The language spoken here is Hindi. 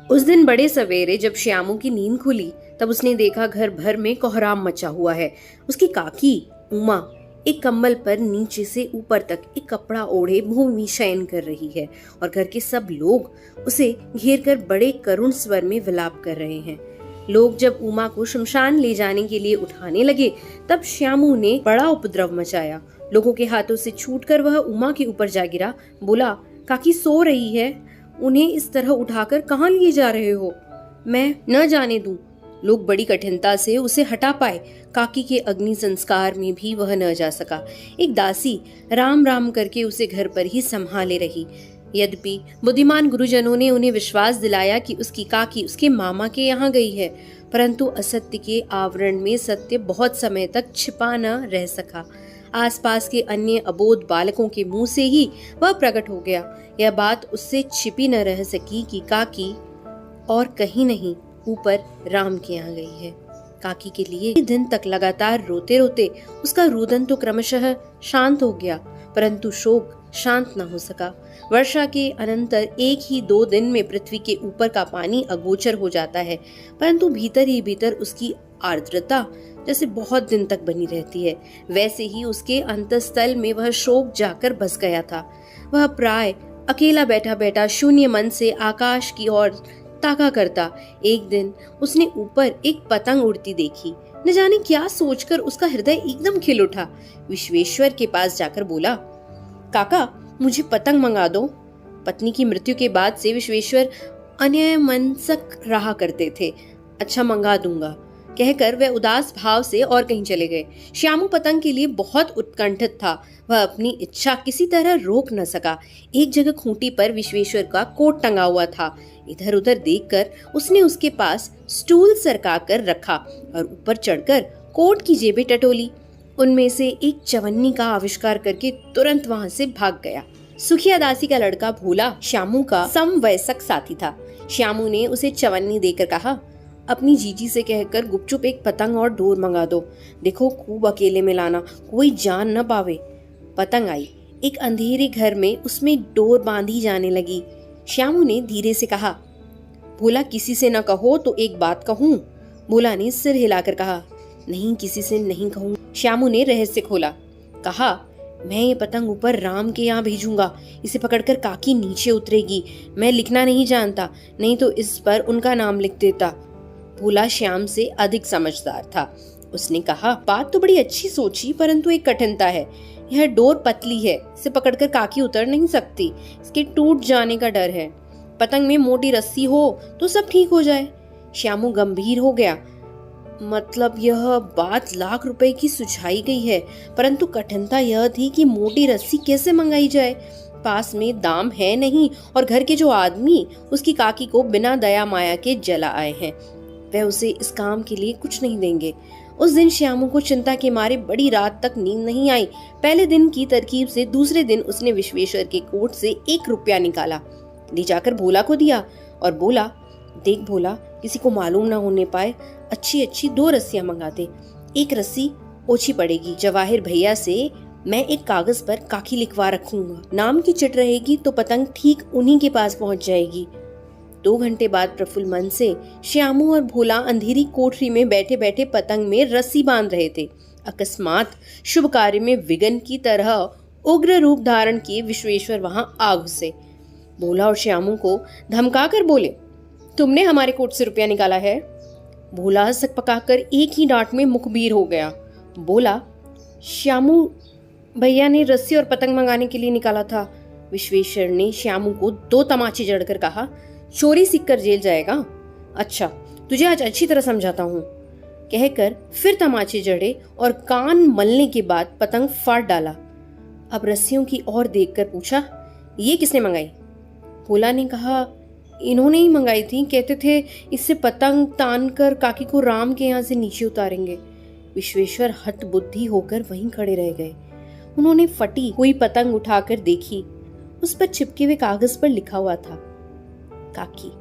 उस दिन बड़े सवेरे जब श्यामू की नींद खुली तब उसने देखा घर भर में कोहराम मचा हुआ है। उसकी काकी उमा एक कंबल पर नीचे से ऊपर तक एक कपड़ा ओढ़े भूमि शयन कर रही है और घर के सब लोग उसे घेर कर बड़े करुण स्वर में विलाप कर रहे हैं। लोग जब उमा को शमशान ले जाने के लिए उठाने लगे तब श्यामू ने बड़ा उपद्रव मचाया। लोगों के हाथों से छूटकर वह उमा के ऊपर जा गिरा। बोला, काकी सो रही है, उन्हें इस तरह उठाकर कहाँ लिए जा रहे हो? मैं न जाने दूं। लोग बड़ी कठिनता से उसे हटा पाए। काकी के अग्नि संस्कार में भी वह न जा सका। एक दासी राम राम करके उसे घर पर ही संभाले रही। यद्यपि बुद्धिमान गुरुजनों ने उन्हें विश्वास दिलाया कि उसकी काकी उसके मामा के यहाँ गई है, परंतु असत्य के आवरण में सत्य बहुत समय तक छिपा न रह सका। आसपास के अन्य अबोध बालकों के मुंह से ही वह प्रकट हो गया। यह बात उससे छिपी न रह सकी कि काकी और कहीं नहीं ऊपर राम के यहाँ गई है। काकी के लिए दिन तक लगातार रोते रोते उसका रुदन तो क्रमशः शांत हो गया, परंतु शोक शांत न हो सका। वर्षा के अनंतर एक ही 2 दिन में पृथ्वी के ऊपर का पानी अगोचर हो जाता है, परंतु भीतर ही भीतर उसकी आर्द्रता जैसे बहुत दिन तक बनी रहती है। वैसे ही उसके अंतःस्थल में वह शोक जाकर बस गया था। वह प्राय अकेला बैठा बैठा शून्य मन से आकाश की ओर ताका करता। एक दिन उसने ऊपर एक पतंग उड़ती देखी। न जाने क्या सोचकर उसका हृदय एकदम खिल उठा। विश्वेश्वर के पास जाकर बोला, काका मुझे पतंग मंगा दो। पत्नी की मृत्यु के बाद से विश्वेश्वर अन्यमनस्क रहा करते थे। अच्छा मंगा दूंगा कहकर वह उदास भाव से और कहीं चले गए। श्यामू पतंग के लिए बहुत उत्कंठित था। वह अपनी इच्छा किसी तरह रोक न सका। एक जगह खूंटी पर विश्वेश्वर का कोट टंगा हुआ था। इधर उधर देखकर उसने उसके पास स्टूल सरका कर रखा और ऊपर चढ़कर कोट की जेबें टटोली। उनमें से एक चवन्नी का आविष्कार करके तुरंत वहां से भाग गया। सुखिया दासी का लड़का भोला श्यामू का समवयस्क साथी था। श्यामू ने उसे चवन्नी देकर कहा, अपनी जीजी से कहकर गुपचुप एक पतंग और डोर मंगा दो। देखो खूब अकेले में लाना, कोई जान न पावे। पतंग आई। एक अंधेरे घर में उसमें डोर बांधी जाने लगी। श्यामू ने धीरे से कहा, भोला किसी से न कहो तो एक बात कहूँ। भोला ने सिर हिलाकर कहा, नहीं किसी से नहीं कहूँ। श्यामू ने रहस्य खोला। कहा, मैं ये पतंग ऊपर राम के यहाँ भेजूंगा। इसे पकड़कर काकी नीचे उतरेगी। मैं लिखना नहीं जानता, नहीं तो इस पर उनका नाम लिख देता। भोला श्याम से अधिक समझदार था। उसने कहा, बात तो बड़ी अच्छी सोची, परंतु एक कठिनता है। यह डोर पतली है, इसे पकड़कर काकी उतर नहीं सकती। इसके टूट जाने का डर है। पतंग में मोटी रस्सी हो तो सब ठीक हो जाए। श्यामू गंभीर हो गया। मतलब यह बात लाख रुपए की सुझाई गई है, परंतु कठिनता यह थी कि मोटी रस्सी कैसे मंगाई जाए। पास में दाम है नहीं और घर के जो आदमी उसकी काकी को बिना दया माया के जला आए हैं, वह उसे इस काम के लिए कुछ नहीं देंगे। उस दिन श्यामू को चिंता के मारे बड़ी रात तक नींद नहीं आई। पहले दिन की तरकीब से दूसरे दिन उसने विश्वेश्वर के कोट से 1 रुपया निकाला, ले जाकर भोला को दिया और बोला, देख भोला, किसी को मालूम न होने पाए, अच्छी अच्छी 2 रस्सियां मंगा दे। 1 रस्सी ओछी पड़ेगी। जवाहिर भैया से मैं एक कागज पर काकी लिखवा रखूंगा। नाम की चिट रहेगी तो पतंग ठीक उन्हीं के पास पहुंच जाएगी। 2 घंटे बाद प्रफुल्ल मन से श्यामू और भोला अंधेरी कोठरी में बैठे बैठे पतंग में रस्सी बांध रहे थे। अकस्मात शुभ कार्य में विघ्न की तरह उग्र रूप धारण किए विश्वेश्वर वहां आ घुसे। भोला और श्यामू को धमका कर बोले, तुमने हमारे कोट से रुपया निकाला है? भोला हंसक पकाकर एक ही डांट में मुखबिर हो गया। बोला, श्यामू भैया ने रस्सी और पतंग मंगाने के लिए निकाला था। विश्वेश्वर ने श्यामू को 2 तमाचे जड़कर कहा, चोरी सीख कर जेल जाएगा। अच्छा, तुझे आज अच्छी तरह समझाता हूँ। कहकर फिर तमाचे जड़े और कान मलने के बाद पतंग फाड़ डाला। अब रस्सियों की ओर देखकर पूछा, ये किसने मंगाई? भोला ने कहा, इन्होंने ही मंगाई थी। कहते थे इससे पतंग तान कर काकी को राम के यहाँ से नीचे उतारेंगे। विश्वेश्वर हत बुद्धि होकर वहीं खड़े रह गए। उन्होंने फटी हुई पतंग उठाकर देखी। उस पर चिपके हुए कागज पर लिखा हुआ था, काकी।